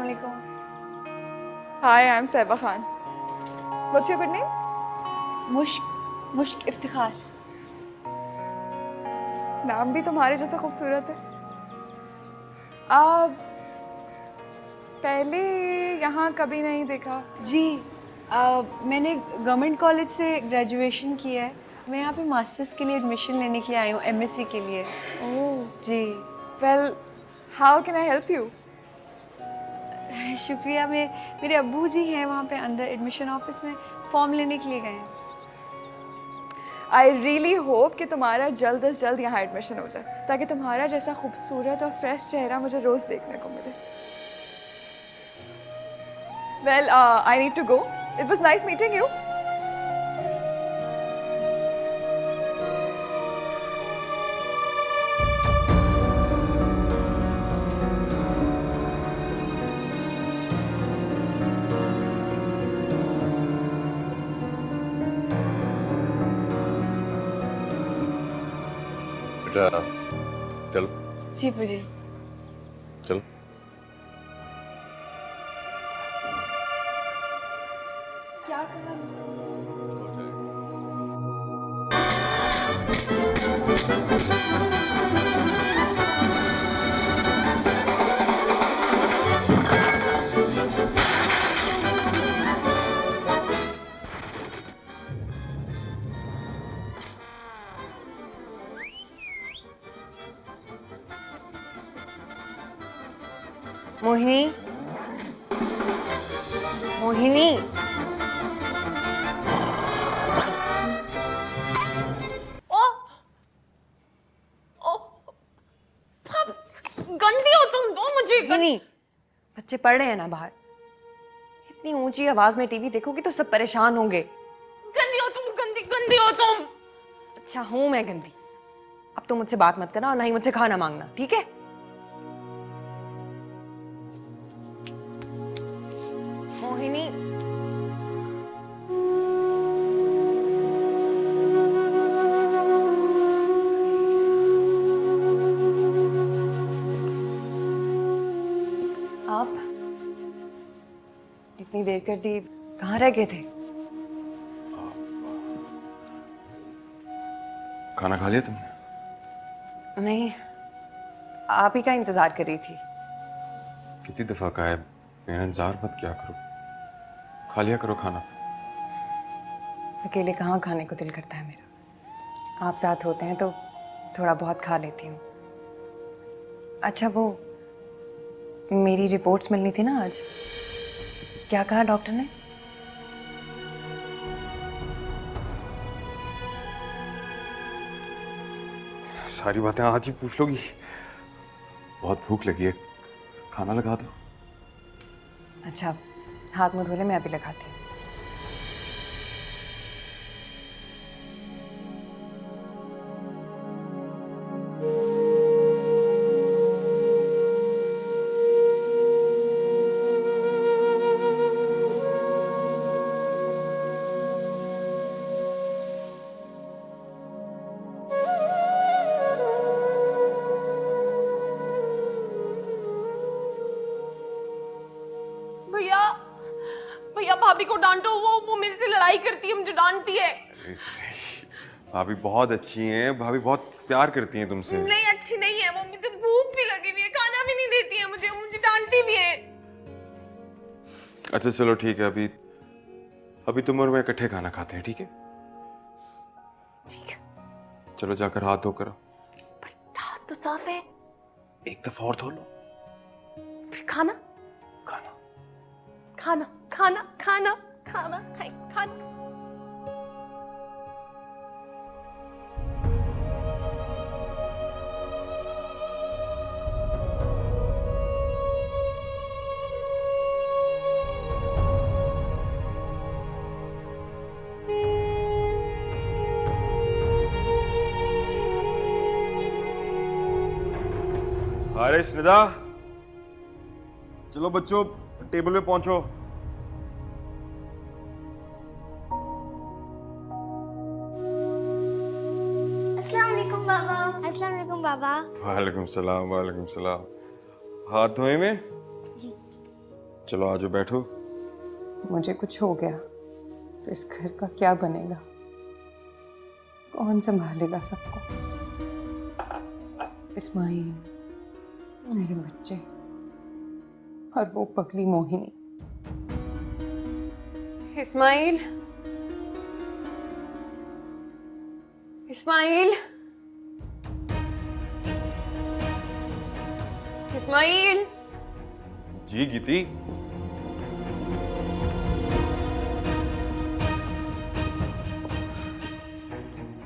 Assalamualaikum. Hi, I'm Saiba Khan. What's your good name? मुश्क इफ्तिखार। नाम भी तुम्हारे जैसा खूबसूरत है। आप पहले यहाँ कभी नहीं देखा? जी मैंने गवर्नमेंट कॉलेज से ग्रेजुएशन किया है। मैं यहाँ पे मास्टर्स के लिए एडमिशन लेने के लिए आई हूँ, एमएससी के लिए। ओह, जी well, how can I help you? शुक्रिया। मेरे अब्बू जी हैं वहाँ पे अंदर एडमिशन ऑफिस में, फॉर्म लेने के लिए गए हैं। I really hope कि तुम्हारा जल्द से जल्द यहाँ एडमिशन हो जाए ताकि तुम्हारा जैसा खूबसूरत और फ्रेश चेहरा मुझे रोज देखने को मिले। Well, I need to go. It was nice meeting you. बेटा चलो जी जी। चलो। क्या कहा? मोहिनी, मोहिनी, ओ ओ गंदी हो तुम, दो मुझे मोहिनी, बच्चे पढ़ रहे हैं ना बाहर। इतनी ऊंची आवाज में टीवी देखोगी तो सब परेशान होंगे। गंदी हो तुम, गंदी गंदी हो तुम। अच्छा हूं मैं गंदी? अब तो मुझसे बात मत करना और ना ही मुझसे खाना मांगना, ठीक है? मोहिनी, आप इतनी देर कर दी, कहाँ रह गए थे? खाना खा लिया तुमने? नहीं, आप ही का इंतजार कर रही थी। कितनी दफा कहा है मेरा इंतजार मत किया करो, खा लिया करो खाना। अकेले कहाँ खाने को दिल करता है मेरा। आप साथ होते हैं तो थोड़ा बहुत खा लेती हूँ। अच्छा वो मेरी रिपोर्ट्स मिलनी थी ना आज, क्या कहा डॉक्टर ने? सारी बातें आज ही पूछ लोगी? बहुत भूख लगी है, खाना लगा दो। अच्छा हाथ मुंह धोले, मैं अभी लगाती हूँ। भैया भैया भाभी को डांटो, वो मेरे से लड़ाई करती है, मुझे डांटती है। भाभी बहुत अच्छी हैं, भाभी बहुत प्यार करती हैं तुमसे। नहीं अच्छी नहीं है वो, मुझे भूख भी लगी हुई है, खाना भी नहीं देती है मुझे, मुझे डांटती भी है। अच्छा चलो ठीक है, अभी तुम और मैं इकट्ठे खाना खाते हैं, ठीक है? ठीक है। चलो जाकर हाथ धो कर। हाथ तो साफ है। एक दफा और धो लो। फिर खाना खाना खाना खाना खाना खाना खाना। हारिस, निदा, चलो बच्चों टेबल पे पहुंचो। अस्सलामुअलैकुम बाबा। अस्सलामुअलैकुम बाबा। वालेकुम सलाम, वालेकुम सलाम। हाथ धोए में? जी। चलो आज बैठो। मुझे कुछ हो गया तो इस घर का क्या बनेगा? कौन संभालेगा सबको? इस्माइल, मेरे बच्चे और वो पगली मोहिनी। इस्माइल, इस्माइल, इस्माइल। जी गीती।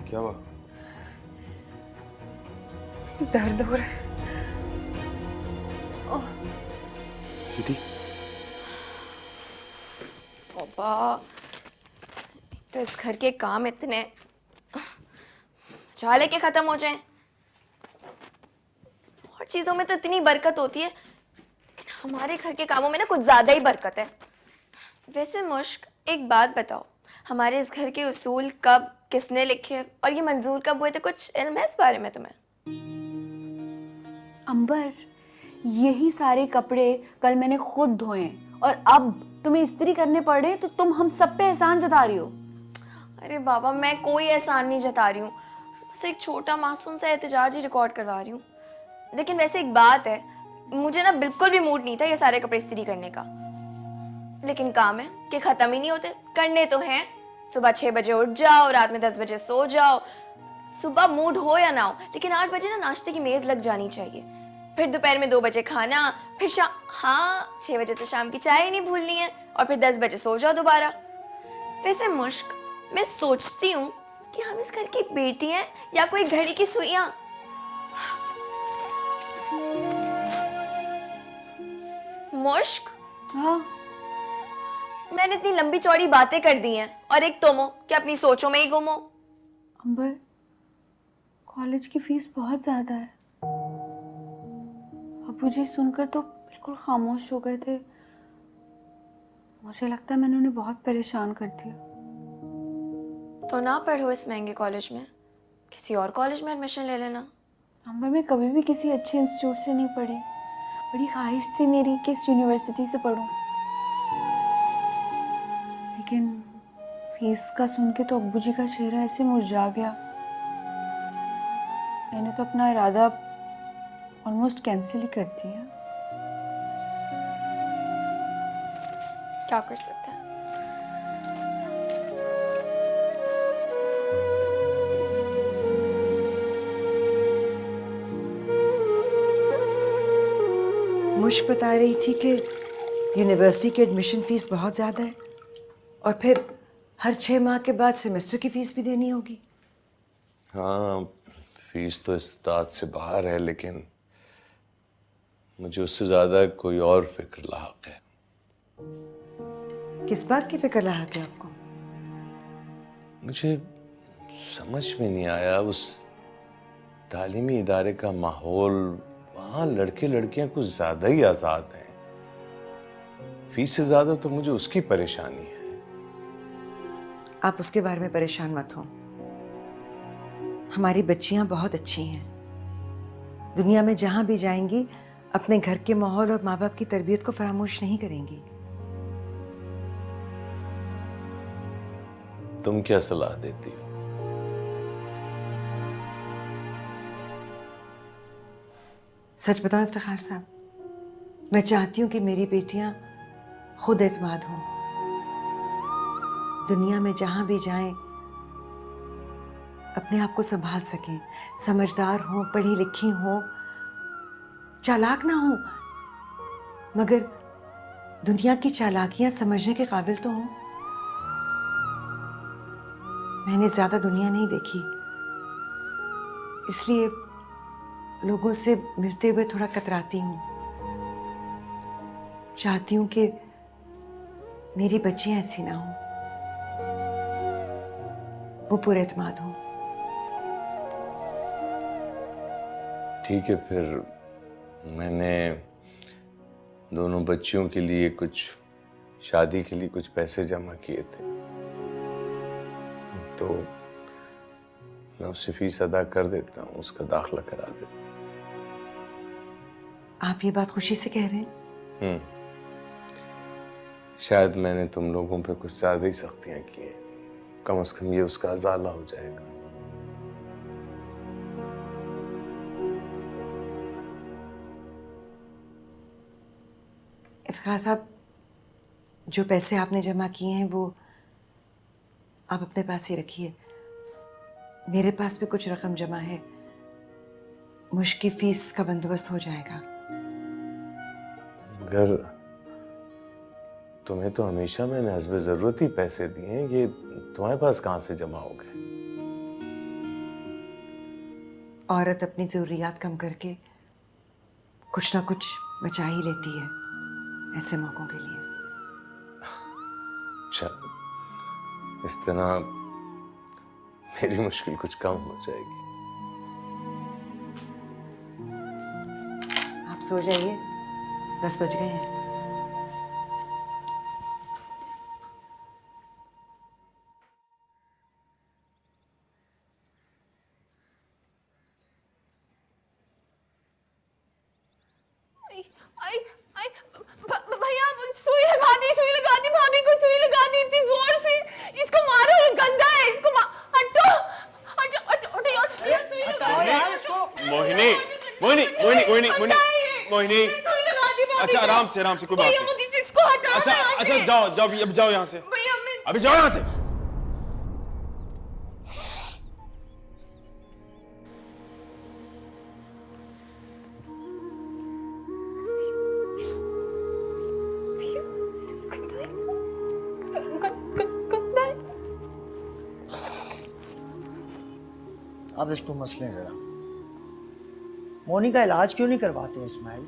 क्या हुआ? दर्द हो रहा है। गीती, पापा, तो इस घर के काम इतने चाले के खत्म हो जाएं। और चीजों में तो इतनी बरकत होती है, लेकिन हमारे घर के कामों में ना कुछ ज्यादा ही बरकत है। वैसे मुश्क, एक बात बताओ, हमारे इस घर के उसूल कब किसने लिखे और ये मंजूर कब हुए थे? कुछ इल्म है इस बारे में तुम्हें? अंबर, यही सारे कपड़े कल मैंने खुद धोए और अब तुम्हें इस्त्री करने पड़ रहे तो तुम हम सब पे एहसान जता रही हो। अरे बाबा, मैं कोई एहसान नहीं जता रही हूँ, बस एक छोटा मासूम सा एहतजाज ही रिकॉर्ड करवा रही हूँ। लेकिन वैसे एक बात है, मुझे ना बिल्कुल भी मूड नहीं था ये सारे कपड़े इस्त्री करने का, लेकिन काम है कि खत्म ही नहीं होते, करने तो हैं। सुबह 6 बजे उठ जाओ, रात में 10 बजे सो जाओ। सुबह मूड हो या ना हो, लेकिन 8 बजे ना नाश्ते की मेज लग जानी चाहिए। फिर दोपहर में 2 बजे खाना, फिर शाम, हाँ 6 बजे तो शाम की चाय ही नहीं भूलनी है, और फिर 10 बजे सो जाओ दोबारा। वैसे मुश्क, मैं सोचती हूँ कि हम इस घर की बेटी हैं या कोई घड़ी की सुइयां। मुश्क, हाँ, मैंने इतनी लंबी चौड़ी बातें कर दी हैं और एक तुम हो कि अपनी सोचों में ही गुम हो। अंबर, कॉलेज की फीस बहुत ज़्यादा है। अबूजी सुनकर तो बिल्कुल खामोश हो गए थे। मुझे लगता है मैंने उन्हें बहुत परेशान कर दिया। तो ना पढ़ो इस महंगे कॉलेज में, किसी और कॉलेज में एडमिशन ले लेना। अंबर, मैं कभी भी किसी अच्छे इंस्टीट्यूट से नहीं पढ़ी। बड़ी ख्वाहिश थी मेरी कि इस यूनिवर्सिटी से पढूं, लेकिन फीस का सुन के तो अब्बूजी का चेहरा ऐसे मुरझा गया। मैंने तो अपना इरादा ऑलमोस्ट कैंसिल ही कर दिया। क्या कर सकते हैं? मुश्क बता रही थी कि यूनिवर्सिटी की एडमिशन फ़ीस बहुत ज़्यादा है और फिर हर 6 माह के बाद सेमेस्टर की फ़ीस भी देनी होगी। हाँ, फीस तो इस दाद से बाहर है, लेकिन मुझे उससे ज़्यादा कोई और फिक्र लाहक है। किस बात की फ़िक्र लाहक है आपको? मुझे समझ में नहीं आया, उस तालीमी इदारे का माहौल, वहाँ लड़के लड़कियाँ कुछ ज़्यादा ही आज़ाद हैं। फीस से ज़्यादा तो मुझे उसकी परेशानी है। आप उसके बारे में परेशान मत हो। हमारी बच्चियां बहुत अच्छी हैं। दुनिया में जहां भी जाएंगी अपने घर के माहौल और माँ बाप की तरबियत को फरामोश नहीं करेंगी। तुम क्या सलाह देती हो? सच बताओ इफ्तिखार साहब, मैं चाहती हूँ कि मेरी बेटियां खुद एतमाद हों, दुनिया में जहां भी जाएं अपने आप को संभाल सकें, समझदार हों, पढ़ी लिखी हों, चालाक ना हों, मगर दुनिया की चालाकियां समझने के काबिल तो हों। मैंने ज्यादा दुनिया नहीं देखी, इसलिए लोगों से मिलते हुए थोड़ा कतराती हूँ। चाहती हूँ कि मेरी बच्चियां ऐसी ना हो, वो पुरएतमाद हो। ठीक है, फिर मैंने दोनों बच्चियों के लिए कुछ शादी के लिए कुछ पैसे जमा किए थे, तो मैं उससे फीस अदा कर देता हूँ, उसका दाखिला करा देता हूँ। आप ये बात खुशी से कह रहे हैं? शायद मैंने तुम लोगों पे कुछ ज्यादा ही सख्तियां की हैं। कम से कम ये उसका अजाला हो जाएगा। इफ्तिखार साहब, जो पैसे आपने जमा किए हैं वो आप अपने पास ही रखिए। मेरे पास भी कुछ रकम जमा है, मुश्क की फीस का बंदोबस्त हो जाएगा। मगर तुम्हें तो हमेशा मैंने हस्बे जरूरत ही पैसे दिए हैं, ये तुम्हारे पास कहाँ से जमा हो गए? औरत अपनी ज़रूरियात कम करके कुछ ना कुछ बचा ही लेती है ऐसे मौकों के लिए। अच्छा, इस तरह मेरी मुश्किल कुछ कम हो जाएगी। आप सो जाइए, 10 बज गए हैं। भैया सुई लगा दी भाभी को, सुई लगा दी इतनी जोर से। इसको मारो, ये गंदा है, इसको हटो हटो हटो हटो, सुई लगा दी। मोहिनी मोहिनी मोहिनी मोहिनी मोहिनी मोहिनी, सुई लगा दी भाभी अच्छा को। आराम से कोई बात भैया नहीं। मुझे इसको हटाओ अच्छा यहाँ अच्छा, से। जाओ जाओ अब जाओ यहाँ से, भैया मैं अभी जाओ यहाँ से। अब इसको मसले जरा, मोनी का इलाज क्यों नहीं करवाते हैं इस्माइल?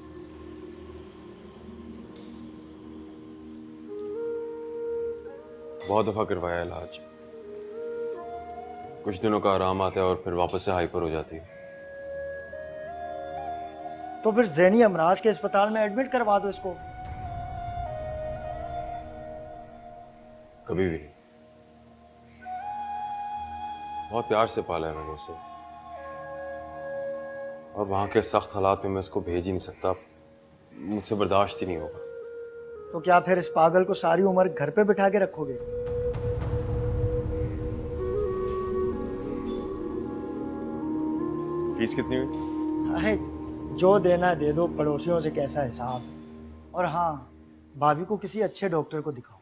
बहुत दफा करवाया इलाज, कुछ दिनों का आराम आता है और फिर वापस से हाइपर हो जाती है। तो फिर ज़हनी अमराज के अस्पताल में एडमिट करवा दो इसको। कभी भी नहीं। बहुत प्यार से पाला है मैंने उसे, और वहां के सख्त हालात में मैं इसको भेज ही नहीं सकता, मुझसे बर्दाश्त ही नहीं होगा। तो क्या फिर इस पागल को सारी उम्र घर पे बिठा के रखोगे? फीस कितनी हुई? अरे जो देना है दे दो, पड़ोसियों से कैसा हिसाब। और हाँ, भाभी को किसी अच्छे डॉक्टर को दिखाओ।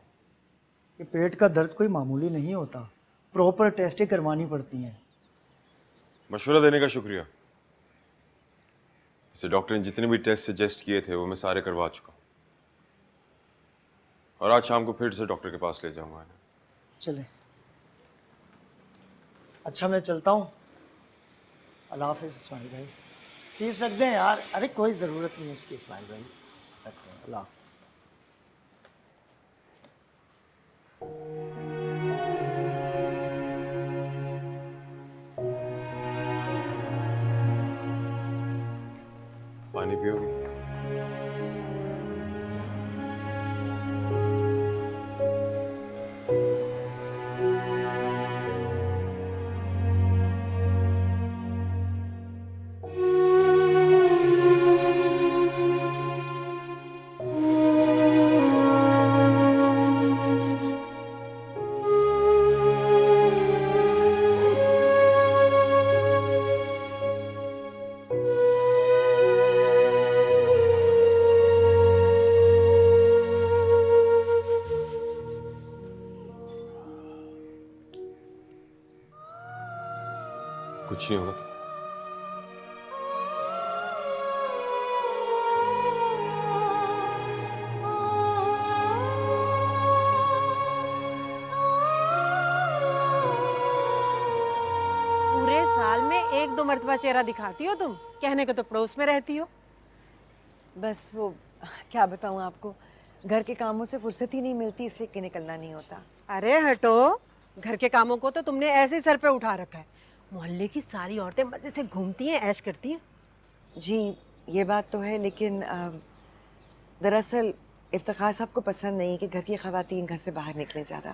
ये पेट का दर्द कोई मामूली नहीं होता, प्रॉपर टेस्टें करवानी पड़ती हैं। मशवरा देने का शुक्रिया। इसे डॉक्टर ने जितने भी टेस्ट सजेस्ट किए थे वो मैं सारे करवा चुका हूँ, और आज शाम को फिर से डॉक्टर के पास ले जाऊंगा। चले, अच्छा मैं चलता हूँ। अल्लाह हाफिज़ इस्माइल भाई। फीस रख दें यार। अरे कोई ज़रूरत नहीं है इसकी इस्माइल भाई, रख दें। अल्लाह हाफिज़। पानी पियोगी? कुछ नहीं होगा तो। पूरे साल में 1-2 मर्तबा चेहरा दिखाती हो तुम, कहने को तो पड़ोस में रहती हो। बस वो क्या बताऊँ आपको, घर के कामों से फुर्सत ही नहीं मिलती, इसलिए कि निकलना नहीं होता। अरे हटो, घर के कामों को तो तुमने ऐसे ही सर पे उठा रखा है। मोहल्ले की सारी औरतें मजे से घूमती हैं, ऐश करती हैं। जी ये बात तो है, लेकिन दरअसल इफ्तिखार साहब को पसंद नहीं कि घर की ख़वातीन घर से बाहर निकलें ज़्यादा।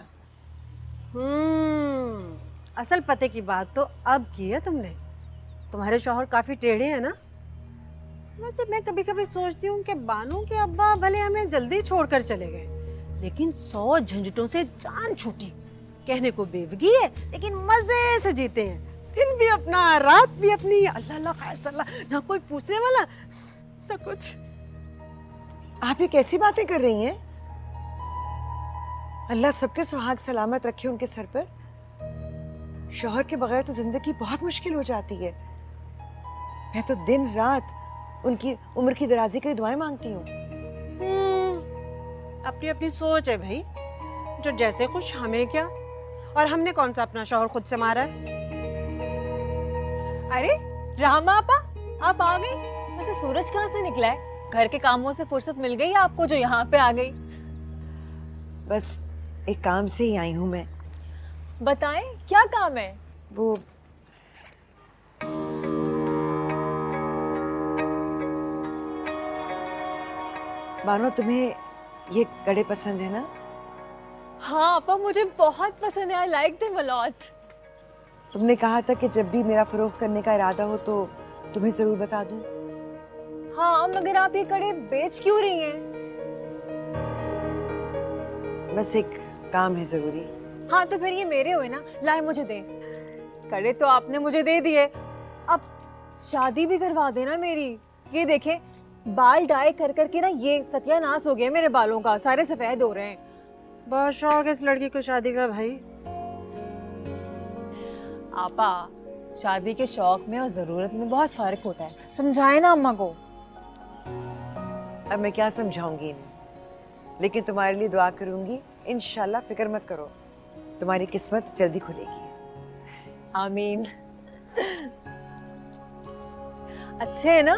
असल पते की बात तो अब की है तुमने। तुम्हारे शौहर काफ़ी टेढ़े हैं ना। वैसे मैं कभी कभी सोचती हूँ कि बानू के अब्बा भले हमें जल्दी छोड़कर चले गए, लेकिन 100 झंझटों से जान छूटी। कहने को बेवगी है लेकिन मजे से जीते हैं, दिन भी अपना रात भी अपनी। अल्लाह अल्लाह खैर सल्लाह, ना कोई पूछने वाला ना कुछ। आप ये कैसी बातें कर रही हैं? अल्लाह सबके सुहाग सलामत रखे उनके सर पर। शौहर के बगैर तो जिंदगी बहुत मुश्किल हो जाती है। मैं तो दिन रात उनकी उम्र की दराजी के लिए दुआएं मांगती हूँ। अपनी अपनी सोच है भाई, जो जैसे खुश हमें क्या। और हमने कौन सा अपना शौहर खुद से मारा है? अरे रामा आपा, आप आ गई। वैसे सूरज कहाँ से निकला है? घर के कामों से फुर्सत मिल गई आपको जो यहाँ पे आ गई? बस एक काम से ही आई हूँ मैं। बताएं क्या काम है? वो मानो तुम्हें ये कड़े पसंद है ना? हाँ आपा, मुझे बहुत पसंद है। I like them a lot. तुमने कहा था कि जब भी मेरा फरोख्त करने का इरादा हो तो तुम्हें जरूर बता दूं। हाँ, मगर आप ये कड़े बेच क्यों रही हैं? बस एक काम है जरूरी। हाँ तो फिर ये मेरे हुए ना, लाए मुझे दे। कड़े तो आपने मुझे दे दिए, अब शादी भी करवा देना मेरी। ये देखें, बाल डाई कर करके ना ये सत्यानाश हो गया मेरे बालों का, सारे सफेद हो रहे हैं। बहुत शौक है इस लड़की को शादी का भाई। आपा, शादी के शौक में और जरूरत में बहुत फर्क होता है, समझाए ना अम्मा को। अब मैं क्या समझाऊंगी इन्हें, लेकिन तुम्हारे लिए दुआ करूंगी। इंशाल्लाह, फिक्र मत करो, तुम्हारी किस्मत जल्दी खुलेगी। आमीन। अच्छे है ना?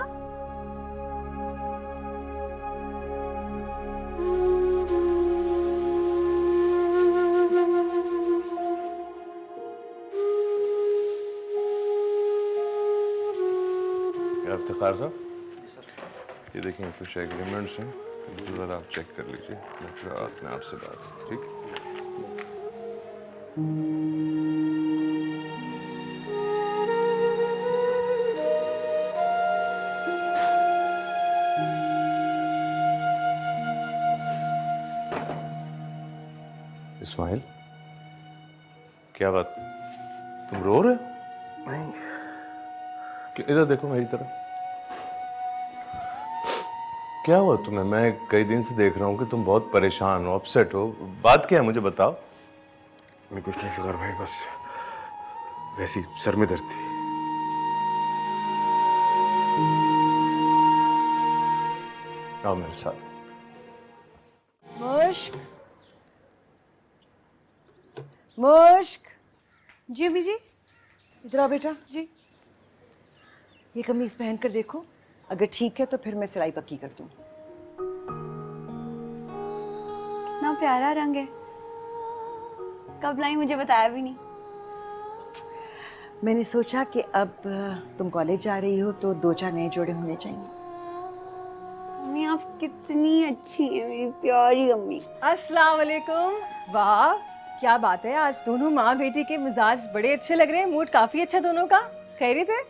इफ्तिखार साहब, ये देखिए कुछ एग्रीमेंट्स हैं, जरा आप चेक कर लीजिए। मैं अपने आप से बात, ठीक? इस्माइल, क्या बात, तुम रो रहे हो? नहीं। इधर देखो मेरी तरफ। क्या हुआ तुम्हें? मैं कई दिन से देख रहा हूँ कि तुम बहुत परेशान हो, अपसेट हो। बात क्या है, मुझे बताओ। मैं कुछ नहीं सकर भाई, बस वैसी सर में दर्द थी। आओ मेरे साथ। मुश्क, मुश्क। जी अम्मी जी। इधर आओ बेटा। जी। ये कमीज पहन कर देखो, अगर ठीक है तो फिर मैं सिलाई पक्की कर दूं। ना प्यारा रंग है, कब लाई मुझे बताया भी नहीं। मैंने सोचा कि अब तुम कॉलेज जा रही हो तो 2-4 नए जोड़े होने चाहिए। अम्मी आप कितनी अच्छी हैं, मेरी प्यारी अम्मी। अस्सलाम वालेकुम। वाह क्या बात है, आज दोनों माँ बेटी के मिजाज बड़े अच्छे लग रहे हैं, मूड काफी अच्छा दोनों का। खैरियत है?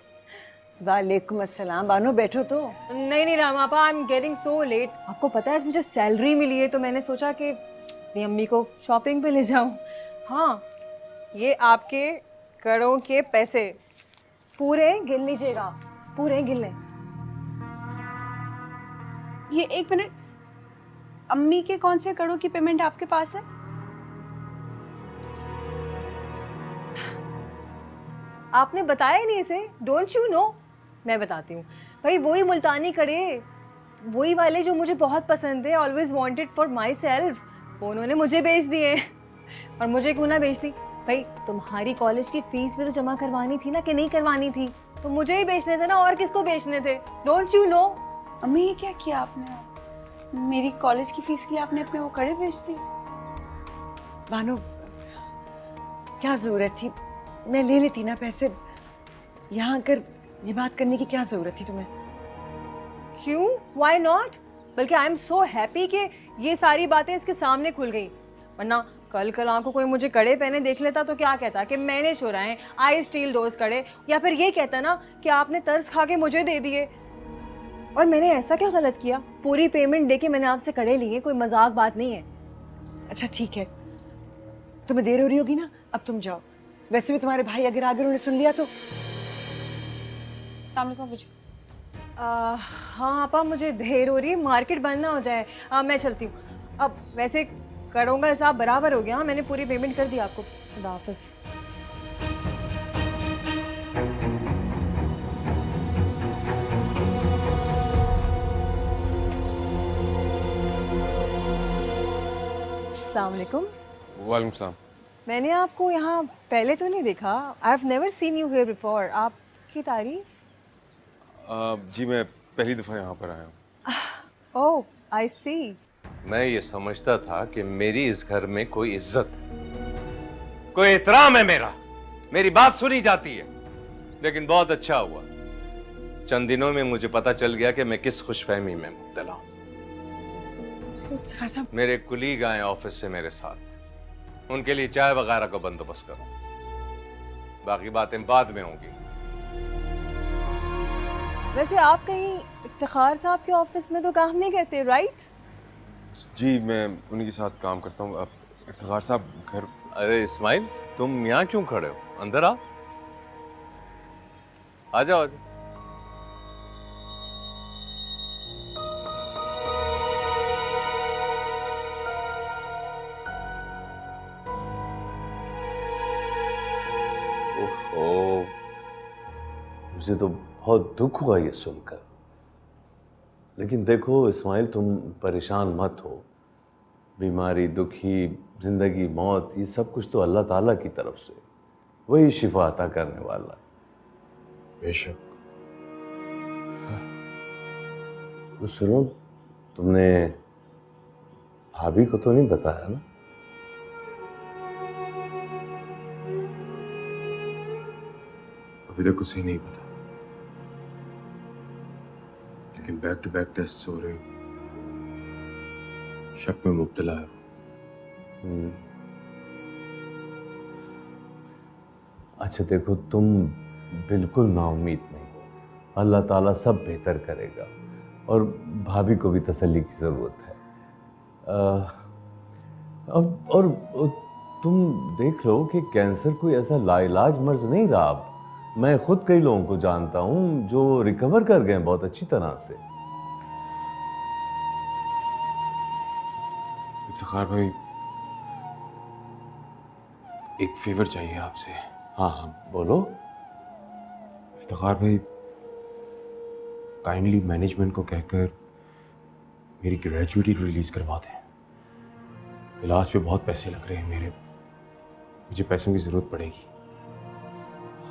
वालेकुम अस्सलाम। बानो बैठो तो। नहीं नहीं रामा आपा, I am getting so let. आपको पता है आज मुझे सैलरी मिली है तो मैंने सोचा कि अपनी अम्मी को शॉपिंग पे ले जाऊं। हाँ, ये आपके कड़ों के पैसे पूरे गिन लीजिएगा, पूरे गिन लें। ये एक मिनट, अम्मी के कौन से कड़ों की पेमेंट आपके पास है? आपने बताया ही नहीं इसे, डोंट यू नो? मैं बताती हूँ भाई, वही मुल्तानी कड़े, वही वाले जो मुझे बहुत पसंद है, always wanted for my self, वो उन्होंने मुझे बेच दिए। और मुझे क्यों ना बेच दी भाई, तुम्हारी कॉलेज की फीस भी तो जमा करवानी थी ना, कि नहीं करवानी थी? तो मुझे ही बेचने थे ना, और किसको बेचने थे? Don't you know? अम्मी ये क्या किया आपने? मेरी कॉलेज की फीस के लिए आपने अपने वो कड़े बेच दिए? बानो, क्या जरूरत थी? मैं ले लेती ना पैसे। यहाँ आकर ये बात करने की क्या जरूरत थी तुम्हें? क्यों? Why not? बल्कि आई एम सो हैप्पी कि ये सारी बातें इसके सामने खुल गई, वरना कल आंखों कोई मुझे कड़े पहने देख लेता तो क्या कहता कि मैंने चुराए, आई स्टील दोज कड़े, या फिर ये कहता ना कि आपने तरस खा के मुझे दे दिए। और मैंने ऐसा क्या गलत किया? पूरी पेमेंट देके मैंने आपसे कड़े लिए, कोई मजाक बात नहीं है। अच्छा ठीक है, तुम्हें देर हो रही होगी ना, अब तुम जाओ। वैसे भी तुम्हारे भाई अगर आगे उन्होंने सुन लिया तो। सामने को पूछो। हाँ आपा, मुझे देर हो रही है, मार्केट बंद ना हो जाए। मैं चलती हूँ। अब वैसे करों का हिसाब बराबर हो गया। हाँ, मैंने पूरी पेमेंट कर दी आपको। खुदा हाफिज़। अस्सलाम वालेकुम। वालेकुम सलाम। मैंने आपको यहाँ पहले तो नहीं देखा। I have never seen you here before. आपकी तारीफ? जी मैं पहली दफ़ा यहाँ पर आया हूँ। ओह, आई सी। मैं ये समझता था कि मेरी इस घर में कोई इज्जत है, कोई एहतराम है, मेरी बात सुनी जाती है। लेकिन बहुत अच्छा हुआ, चंद दिनों में मुझे पता चल गया कि मैं किस खुशफहमी में मुब्तला हूं। मेरे कुलीग आए ऑफिस से मेरे साथ, उनके लिए चाय वगैरह का बंदोबस्त करो, बाकी बातें बाद में होंगी। वैसे आप कहीं इफ्तिखार साहब के ऑफिस में तो काम नहीं करते, राइट? जी मैं उन्हीं के साथ काम करता हूँ। अब इफ्तिखार साहब घर। अरे इस्माइल, तुम यहाँ क्यों खड़े हो? अंदर आओ, आ जाओ, आ जाओ। ओहो, मुझे तो बहुत दुख हुआ ये सुनकर। लेकिन देखो इस्माइल, तुम परेशान मत हो। बीमारी, दुखी, जिंदगी, मौत, ये सब कुछ तो अल्लाह ताला की तरफ से, वही शिफा अता करने वाला है। बेशक। तो सुनो, तुमने भाभी को तो नहीं बताया ना? अभी तक उसे नहीं पता, लेकिन बैक टू बैक टेस्ट हो रहे, शक में मुब्तला है। अच्छा देखो, तुम बिल्कुल नाउम्मीद नहीं हो, अल्लाह ताला सब बेहतर करेगा, और भाभी को भी तसल्ली की ज़रूरत है। और तुम देख लो कि कैंसर कोई ऐसा लाइलाज मर्ज नहीं रहा। अब मैं खुद कई लोगों को जानता हूं जो रिकवर कर गए बहुत अच्छी तरह से। इफ्तिखार भाई, एक फेवर चाहिए आपसे। हाँ हाँ बोलो। इफ्तिखार भाई, काइंडली मैनेजमेंट को कहकर मेरी ग्रेजुएटी रिलीज करवा दें। इलाज पे बहुत पैसे लग रहे हैं मेरे, मुझे पैसों की जरूरत पड़ेगी।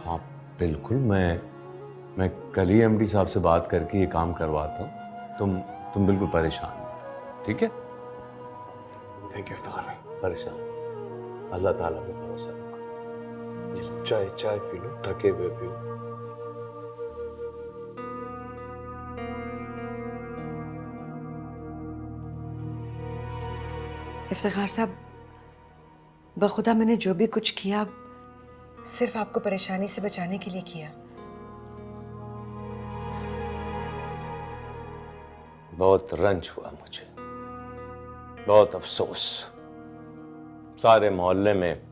हाँ बिल्कुल, मैं कल ही एमडी साहब से बात करके ये काम करवाता हूँ। तुम बिल्कुल परेशान नहीं, ठीक है? थैंक यू इफ्तिखार भाई। परेशान, अल्लाह ताला पे भरोसा रखो। ये लो, चाय पी लो, थके हुए भी हो। इफ्तिखार साहब, बखुदा मैंने जो भी कुछ किया सिर्फ आपको परेशानी से बचाने के लिए किया। बहुत रंज हुआ मुझे, बहुत अफसोस। सारे मोहल्ले में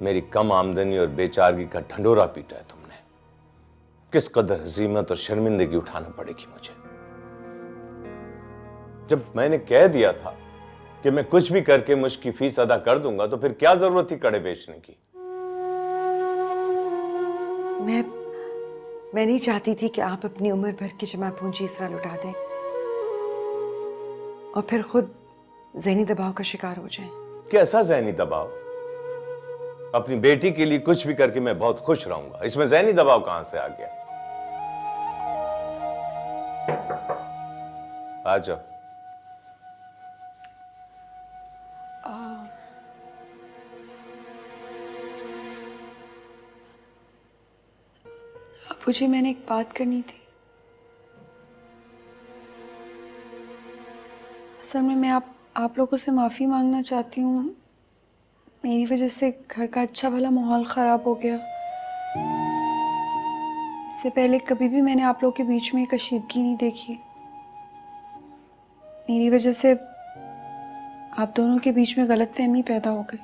मेरी कम आमदनी और बेचारगी का ढंडोरा पीटा है तुमने। किस कदर हजीमत और शर्मिंदगी उठाना पड़ेगी मुझे। जब मैंने कह दिया था कि मैं कुछ भी करके मुझकी फीस अदा कर दूंगा, तो फिर क्या जरूरत थी कड़े बेचने की? मैं नहीं चाहती थी कि आप अपनी उम्र भर की जमा पूंजी इस तरह लुटा दें और फिर खुद ज़हनी दबाव का शिकार हो जाएं। कैसा ज़हनी दबाव? अपनी बेटी के लिए कुछ भी करके मैं बहुत खुश रहूंगा, इसमें ज़हनी दबाव कहां से आ गया? आ जाओ। बाबूजी, मैंने एक बात करनी थी। असल में मैं आप लोगों से माफ़ी मांगना चाहती हूँ। मेरी वजह से घर का अच्छा भला माहौल ख़राब हो गया। इससे पहले कभी भी मैंने आप लोगों के बीच में कशीदगी नहीं देखी। मेरी वजह से आप दोनों के बीच में गलतफहमी पैदा हो गई।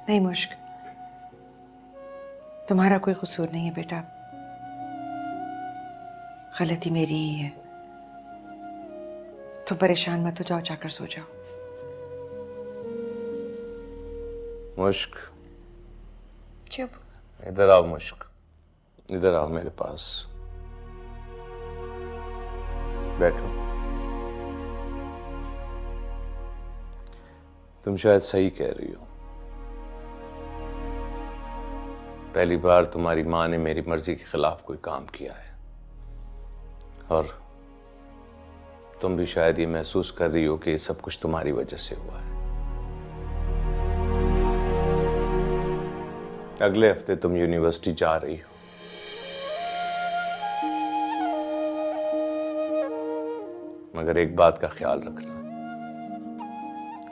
नहीं मुश्क, तुम्हारा कोई कसूर नहीं है बेटा, गलती मेरी ही है। तुम परेशान मत हो, जाओ जाकर सो जाओ। मुश्क, चुप। इधर आओ मुश्क, इधर आओ मेरे पास, बैठो। तुम शायद सही कह रही हो। पहली बार तुम्हारी माँ ने मेरी मर्जी के खिलाफ कोई काम किया है, और तुम भी शायद ये महसूस कर रही हो कि ये सब कुछ तुम्हारी वजह से हुआ है। अगले हफ्ते तुम यूनिवर्सिटी जा रही हो। मगर एक बात का ख्याल रखना,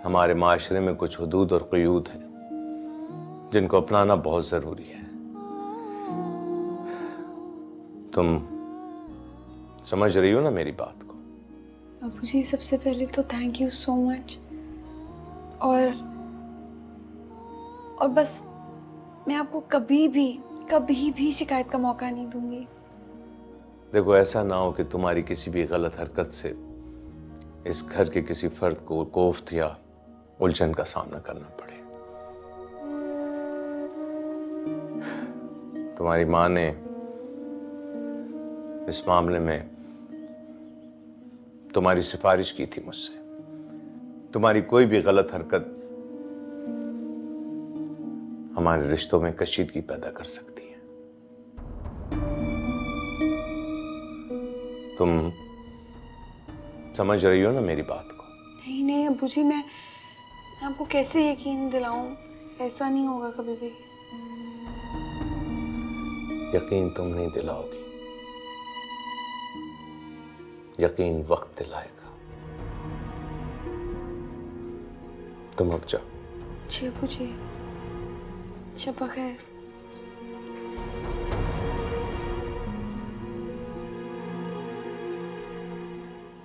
हमारे माशरे में कुछ हुदूद और क़ुयूद हैं जिनको अपनाना बहुत जरूरी है। तुम समझ रही हो ना मेरी बात को? अबू जी, सबसे पहले तो थैंक यू सो मच। और बस मैं आपको कभी भी शिकायत का मौका नहीं दूंगी। देखो, ऐसा ना हो कि तुम्हारी किसी भी गलत हरकत से इस घर के किसी फर्द को कोफ्त या उलझन का सामना करना पड़े। तुम्हारी माँ ने इस मामले में तुम्हारी सिफारिश की थी मुझसे। तुम्हारी कोई भी गलत हरकत हमारे रिश्तों में कशीदगी पैदा कर सकती है। तुम समझ रही हो ना मेरी बात को? नहीं अबू जी, मैं आपको कैसे यकीन दिलाऊं? ऐसा नहीं होगा कभी भी। यकीन तुम नहीं दिलाओगी, यकीन वक्त दिलाएगा। तुम अब जाओ। जी अबू जी, शब बखैर।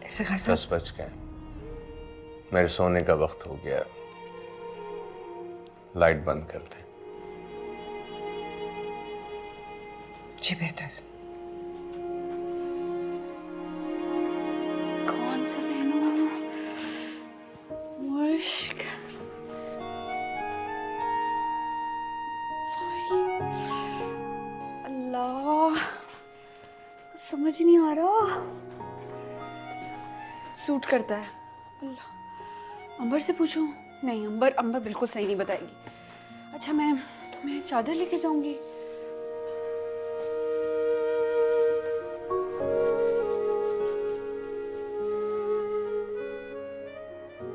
ऐसे खासा 10 बज गए, मेरे सोने का वक्त हो गया। लाइट बंद कर दे। जी बेहतर। कौन सा पहनूं? मुश्क। अल्लाह, समझ नहीं आ रहा। सूट करता है। अल्लाह, अंबर से पूछूं? नहीं, अंबर बिल्कुल सही नहीं बताएगी। अच्छा, मैं चादर लेके जाऊंगी।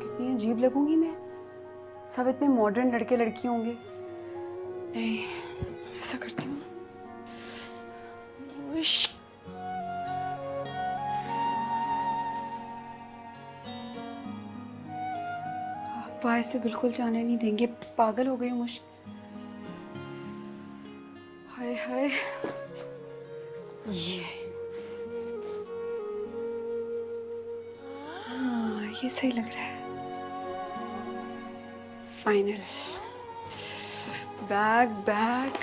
कितनी अजीब लगूंगी मैं, सब इतने मॉडर्न लड़के लड़की होंगे। नहीं, ऐसा करती हूँ। पापा ऐसे बिल्कुल जाने नहीं देंगे, पागल हो गई हूँ मुझ। हाय हाय, ये हाँ, ये सही लग रहा है। Final bag.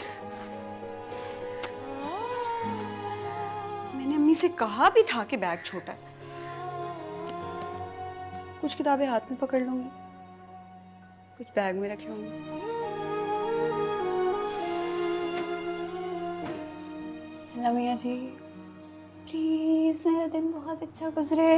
मैंने अम्मी से कहा भी था कि बैग छोटा है। कुछ किताबें हाथ में पकड़ लूंगी, कुछ बैग में रख लूंगी। लमिया जी, प्लीज मेरा दिन बहुत अच्छा गुजरे।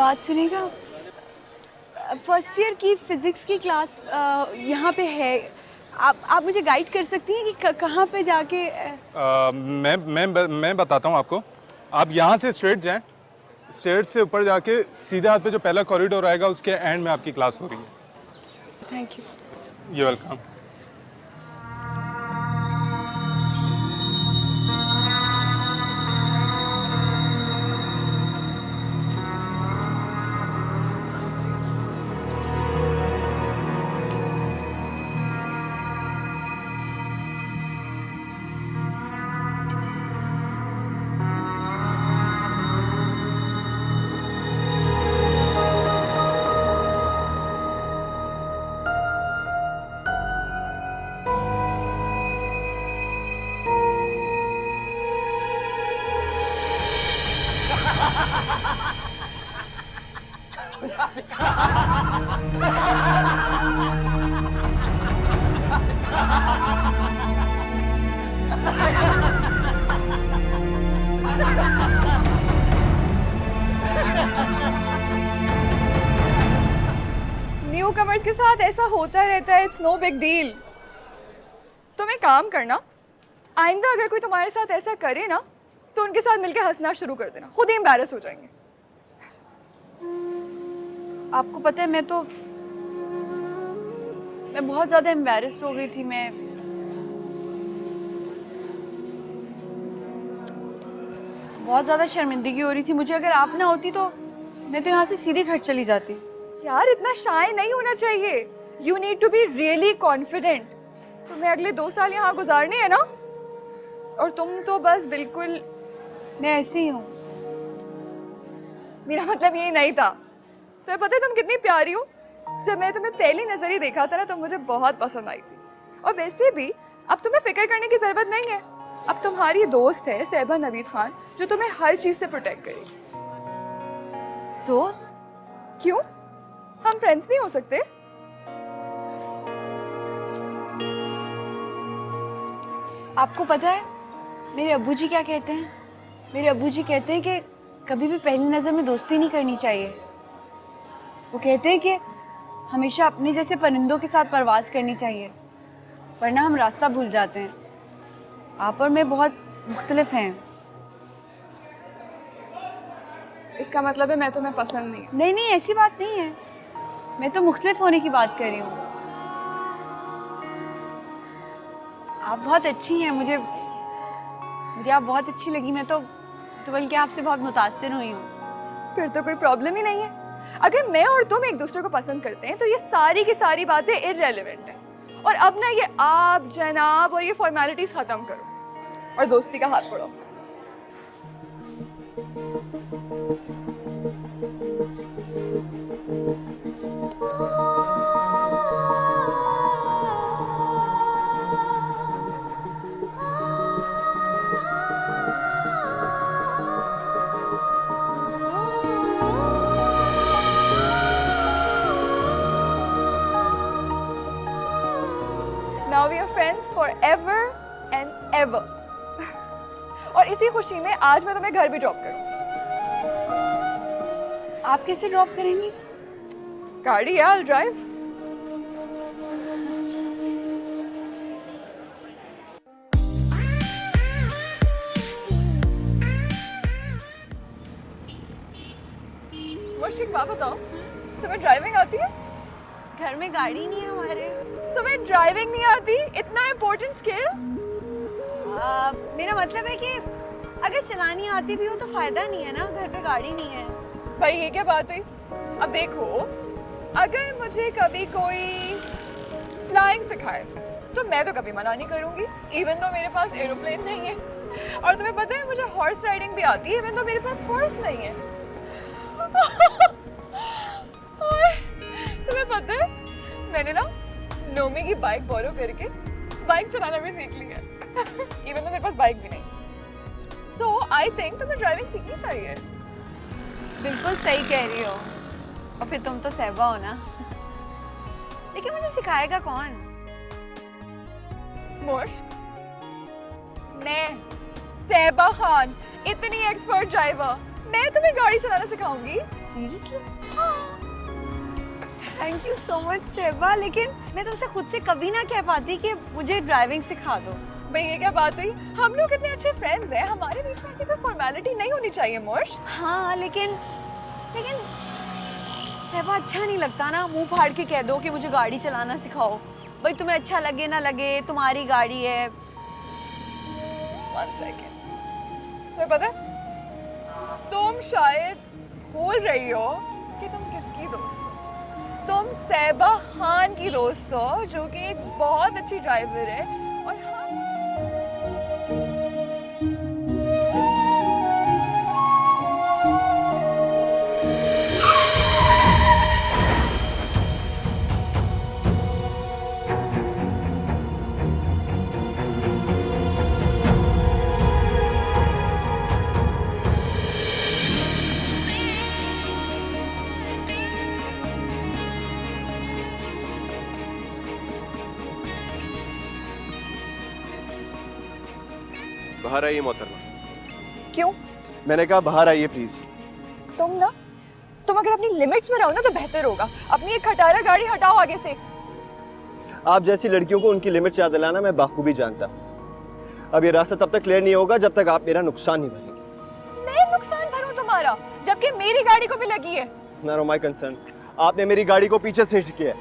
बात सुनिएगा, फर्स्ट ईयर की फिज़िक्स की क्लास यहाँ पे है। आप मुझे गाइड कर सकती हैं कि कहाँ पे जाके मैं बताता हूँ आपको। आप यहाँ से स्ट्रेट जाएं, स्ट्रेट से ऊपर जाके सीधे हाथ पे जो पहला कॉरिडोर आएगा उसके एंड में आपकी क्लास हो रही है। Thank you. You welcome. New commerce के साथ ऐसा होता रहता है, इट्स नो बिग डील। तुम एक काम करना, आइंदा अगर कोई तुम्हारे साथ ऐसा करे ना तो उनके साथ मिलकर हंसना शुरू कर देना, खुद ही एम्बैरस हो जाएंगे। आपको पता है मैं बहुत ज़्यादा एम्बैरेस्ड हो गई थी। मैं बहुत ज़्यादा शर्मिंदगी हो रही थी मुझे। अगर आप ना होती तो मैं तो यहाँ से सीधी घर चली जाती। यार इतना शाय नहीं होना चाहिए, you need to be really confident. तुम्हें अगले 2 साल यहाँ गुजारने हैं ना, और तुम तो बस बिल्कुल मैं ऐसे ही हूँ। मेरा मतलब ये नहीं था। तुम्हें पता है तुम कितनी प्यारी हो। जब मैं तुम्हें पहली नजर ही देखा था ना तो मुझे बहुत पसंद आई थी। और वैसे भी अब तुम्हें फिक्र करने की जरूरत नहीं है। अब तुम्हारी दोस्त है सहबा नवीद खान जो तुम्हें हर चीज से प्रोटेक्ट करेगी। दोस्त? क्यों, हम फ्रेंड्स नहीं हो सकते? आपको पता है मेरे अब्बू जी क्या कहते हैं? मेरे अब्बू जी कहते हैं कि कभी भी पहली नज़र में दोस्ती नहीं करनी चाहिए। वो कहते हैं कि हमेशा अपने जैसे परिंदों के साथ परवाज़ करनी चाहिए, वरना हम रास्ता भूल जाते हैं। आप और मैं बहुत मुख्तलिफ हैं। इसका मतलब है मैं तुम्हें पसंद नहीं? नहीं नहीं, ऐसी बात नहीं है। मैं तो मुख्तलिफ होने की बात कर रही हूँ। आप बहुत अच्छी हैं, मुझे आप बहुत अच्छी लगी। मैं तो बल्कि आपसे बहुत मुतासिर हुई हूँ। फिर तो कोई प्रॉब्लम ही नहीं है। अगर मैं और तुम एक दूसरे को पसंद करते हैं तो ये सारी की सारी बातें इररेलेवेंट हैं। और अब ना ये आप जनाब और ये फॉर्मेलिटीज खत्म करो और दोस्ती का हाथ पढ़ो। Now we are friends forever and ever. और इसी खुशी में आज मैं तुम्हें घर भी ड्रॉप करूँ। आप कैसे ड्रॉप करेंगी? गाड़ी है, I'll drive. मुझे एक बात बताओ, तुम्हें ड्राइविंग आती है? घर में गाड़ी नहीं है हमारे। तुम्हें ड्राइविंग नहीं आती? इतना इम्पोर्टेंट स्किल? मेरा मतलब है कि अगर चलानी आती भी हो तो फायदा नहीं है ना, घर पे गाड़ी नहीं है। भाई ये क्या बात हुई? अब देखो, अगर मुझे कभी कोई फ्लाइंग सिखाए तो मैं तो कभी मना नहीं करूंगी, इवन तो मेरे पास एरोप्लेन नहीं है। और तुम्हें पता है मुझे हॉर्स राइडिंग भी आती है, इवन तो मेरे पास हॉर्स नहीं है। और तुम्हें पता है मैंने ना नोमी की बाइक बोरो करके बाइक चलाना भी सीख लिया है। इवन तो मेरे पास बाइक भी नहीं। सो आई थिंक तुम्हें ड्राइविंग सीखनी चाहिए। बिल्कुल सही कह रही हो। और फिर तुम तो सहबा हो ना। लेकिन मुझे सिखाएगा कौन? मुश्क, मैं सहबा खान, इतनी एक्सपर्ट ड्राइवर, मैं तुम्हें गाड़ी चलाना सिखाऊंगी। Seriously? Thank you so much Seba, लेकिन मैं तुमसे खुद से कभी ना कह पाती कि मुझे ड्राइविंग सिखा दो। भाई ये क्या बात हुई? हम लोग कितने अच्छे फ्रेंड्स हैं, हमारे बीच में ऐसी कोई फॉर्मेलिटी नहीं होनी चाहिए मोर्श। हाँ लेकिन सेबा अच्छा नहीं लगता ना मुंह फाड़ के कह दो कि मुझे गाड़ी चलाना सिखाओ। भाई तुम्हें अच्छा लगे ना लगे, तुम्हारी गाड़ी है। One second. तुम्हें पता है? तुम शायद भूल रही हो कि तुम किसकी दोस्त हो। तुम सेबा खान की दोस्त हो, जो कि एक बहुत अच्छी ड्राइवर है। और हाँ, बाहर आइए मोहतरमा। क्यों? मैंने कहा बाहर आइए प्लीज। तुम अगर अपनी लिमिट्स में रहो ना तो बेहतर होगा। अपनी एक खटारा गाड़ी हटाओ आगे से। आप जैसी लड़कियों को उनकी लिमिट्स याद दिलाना मैं बाखूबी जानता। अब ये रास्ता तब तक क्लियर नहीं होगा जब तक आप मेरा नुकसान नहीं भरेंगे। मैं नुकसान भरूं तुम्हारा, जबकि मेरी गाड़ी को भी लगी है। No my concern. आपने मेरी गाड़ी को पीछे से हिट किया है,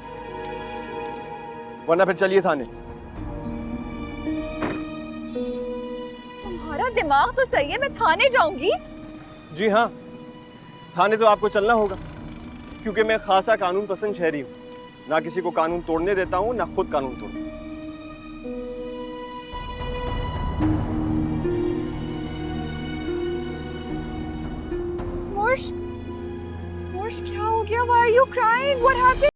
वरना फिर चलिए थाने। तुम्हारा दिमाग तो सही है, मैं थाने जाऊंगी। जी हाँ, थाने तो आपको चलना होगा, क्योंकि मैं खासा कानून पसंद शहरी हूँ। ना किसी को कानून तोड़ने देता हूँ, ना खुद कानून तोड़ता हूँ। मोर्श क्या हो गया? Why are you crying? What happened?